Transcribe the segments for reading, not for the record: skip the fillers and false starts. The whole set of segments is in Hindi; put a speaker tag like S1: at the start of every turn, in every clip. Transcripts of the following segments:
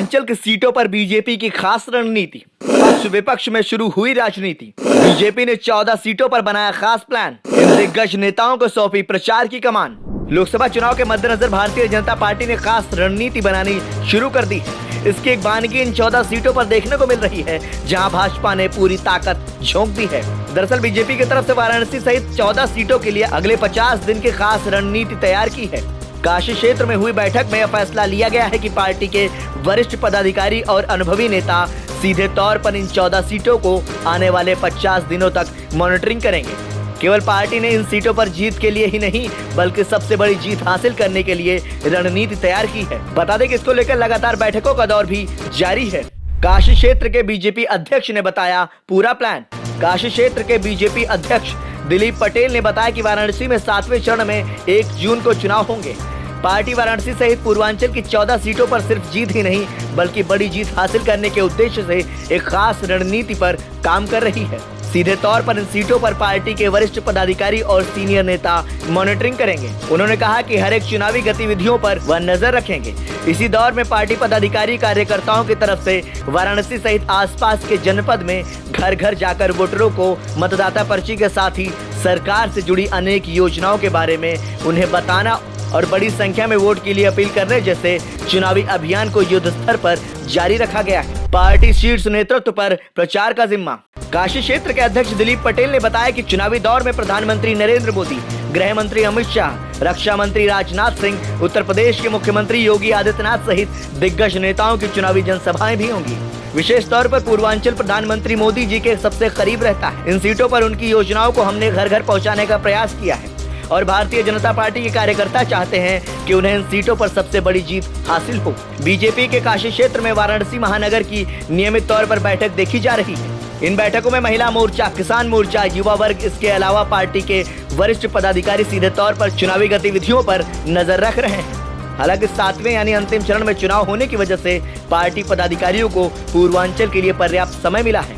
S1: पूर्वांचल की सीटों पर बीजेपी की खास रणनीति। पक्ष विपक्ष में शुरू हुई राजनीति। बीजेपी ने 14 सीटों पर बनाया खास प्लान। इन दिग्गज नेताओं को सौंपी प्रचार की कमान। लोकसभा चुनाव के मद्देनजर भारतीय जनता पार्टी ने खास रणनीति बनानी शुरू कर दी है। इसकी एक बानगी इन 14 सीटों पर देखने को मिल रही है, जहां भाजपा ने पूरी ताकत झोंक दी है। दरअसल बीजेपी की तरफ से वाराणसी सहित 14 सीटों के लिए अगले 50 दिन की खास रणनीति तैयार की है। काशी क्षेत्र में हुई बैठक में यह फैसला लिया गया है कि पार्टी के वरिष्ठ पदाधिकारी और अनुभवी नेता सीधे तौर पर इन 14 सीटों को आने वाले 50 दिनों तक मॉनिटरिंग करेंगे। केवल पार्टी ने इन सीटों पर जीत के लिए ही नहीं, बल्कि सबसे बड़ी जीत हासिल करने के लिए रणनीति तैयार की है। बता दें कि इसको लेकर लगातार बैठकों का दौर भी जारी है। काशी क्षेत्र के बीजेपी अध्यक्ष ने बताया पूरा प्लान। काशी क्षेत्र के बीजेपी अध्यक्ष दिलीप पटेल ने बताया कि वाराणसी में 7वें चरण में 1 जून को चुनाव होंगे। पार्टी वाराणसी सहित पूर्वांचल की 14 सीटों पर सिर्फ जीत ही नहीं, बल्कि बड़ी जीत हासिल करने के उद्देश्य से एक खास रणनीति पर काम कर रही है। सीधे तौर पर इन सीटों पर पार्टी के वरिष्ठ पदाधिकारी और सीनियर नेता मॉनिटरिंग करेंगे। उन्होंने कहा कि हर एक चुनावी गतिविधियों पर वह नजर रखेंगे। इसी दौर में पार्टी पदाधिकारी कार्यकर्ताओं की तरफ से वाराणसी सहित आसपास के जनपद में घर घर जाकर वोटरों को मतदाता पर्ची के साथ ही सरकार से जुड़ी अनेक योजनाओं के बारे में उन्हें बताना और बड़ी संख्या में वोट के लिए अपील करने जैसे चुनावी अभियान को युद्ध स्तर पर जारी रखा गया है। पार्टी शीर्ष नेतृत्व पर प्रचार का जिम्मा। काशी क्षेत्र के अध्यक्ष दिलीप पटेल ने बताया कि चुनावी दौर में प्रधानमंत्री नरेंद्र मोदी, गृह मंत्री अमित शाह, रक्षा मंत्री राजनाथ सिंह, उत्तर प्रदेश के मुख्यमंत्री योगी आदित्यनाथ सहित दिग्गज नेताओं की चुनावी जनसभाएं भी होंगी। विशेष तौर पर पूर्वांचल प्रधानमंत्री मोदी जी के सबसे करीब रहता है। इन सीटों पर उनकी योजनाओं को हमने घर घर पहुँचाने का प्रयास किया है और भारतीय जनता पार्टी के कार्यकर्ता चाहते हैं कि उन्हें इन सीटों पर सबसे बड़ी जीत हासिल हो। बीजेपी के काशी क्षेत्र में वाराणसी महानगर की नियमित तौर पर बैठक देखी जा रही है। इन बैठकों में महिला मोर्चा, किसान मोर्चा, युवा वर्ग, इसके अलावा पार्टी के वरिष्ठ पदाधिकारी सीधे तौर पर चुनावी गतिविधियों पर नजर रख रहे हैं। हालांकि 7वें यानी अंतिम चरण में चुनाव होने की वजह से पार्टी पदाधिकारियों को पूर्वांचल के लिए पर्याप्त समय मिला है,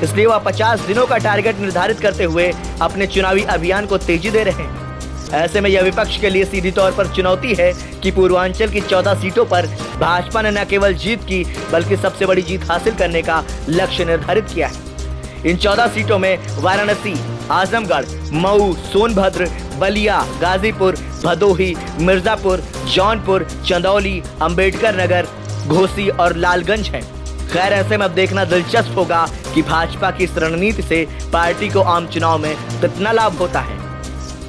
S1: इसलिए वह 50 दिनों का टारगेट निर्धारित करते हुए अपने चुनावी अभियान को तेजी दे रहे हैं। ऐसे में यह विपक्ष के लिए सीधी तौर पर चुनौती है कि पूर्वांचल की 14 सीटों पर भाजपा ने न केवल जीत की, बल्कि सबसे बड़ी जीत हासिल करने का लक्ष्य निर्धारित किया है। इन 14 सीटों में वाराणसी, आजमगढ़, मऊ, सोनभद्र, बलिया, गाजीपुर, भदोही, मिर्जापुर, जौनपुर, चंदौली, अंबेडकर नगर, घोसी और लालगंज है। खैर, ऐसे में अब देखना दिलचस्प होगा कि भाजपा की इस रणनीति से पार्टी को आम चुनाव में कितना लाभ होता है।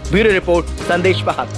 S1: ब्यूरो रिपोर्ट, संदेश वाहक।